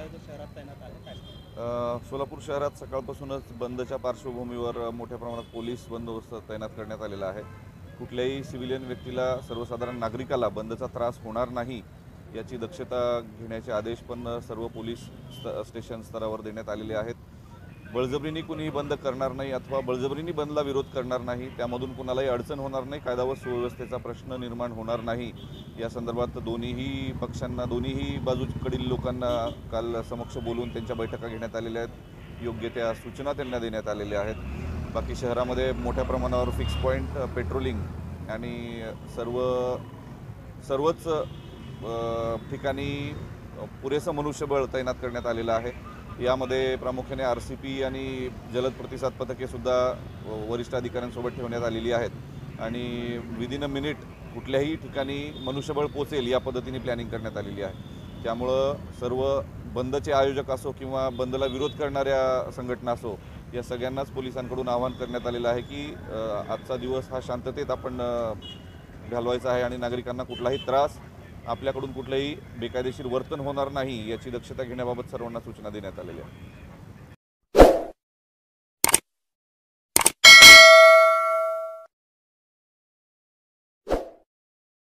जो शहरात तैनात आहे काय? सोलापूर शहरात सकाळपासूनच बंदच्या पार्श्वभूमीवर मोठ्या प्रमाणात पोलीस बंदोबस्त तैनात करण्यात आलेला आहे। कुठल्याही सिव्हिलियन व्यक्तीला, सर्वसाधारण नागरिकाला बंदचा त्रास होणार नाही याची दक्षता घेण्याचे आदेश पण सर्व पोलीस स्टेशन स्तरावर देण्यात आलेले आहेत। बळजबरीने कुणीही बंद करणार नाही अथवा बळजबरीने बंदला विरोध करणार नाही, त्यामधून कुणालाही अडचण होणार नाही, कायदा व सुव्यवस्थेचा प्रश्न निर्माण होणार नाही या संदर्भात दोन्हीही पक्षांना, दोन्हीही बाजूकडील लोकांना काल समक्ष बोलून त्यांच्या बैठका घेण्यात आलेल्या आहेत। योग्य त्या सूचना त्यांना देण्यात आलेल्या आहेत। बाकी शहरामध्ये मोठ्या प्रमाणावर फिक्स पॉईंट पेट्रोलिंग आणि सर्वच ठिकाणी पुरेसं मनुष्यबळ तैनात करण्यात आलेलं आहे। यामध्ये प्रामुख्याने RCP आणि जलद प्रतिसाद पथकेसुद्धा वरिष्ठ अधिकाऱ्यांसोबत ठेवण्यात आलेली आहेत आणि विदिन अ मिनिट कुठल्याही ठिकाणी मनुष्यबळ पोचेल या पद्धतीने प्लॅनिंग करण्यात आलेली आहे। त्यामुळं सर्व बंदचे आयोजक असो किंवा बंदला विरोध करणाऱ्या संघटना असो, या सगळ्यांनाच पोलिसांकडून आवाहन करण्यात आलेलं आहे की आजचा दिवस हा शांततेत आपण घालवायचा आहे आणि नागरिकांना कुठलाही त्रास, आपल्याकडून कुठलंही बेकायदेशीर वर्तन होणार नाही याची दक्षता घेण्याबाबत सर्वांना सूचना देण्यात आलेल्या आहेत।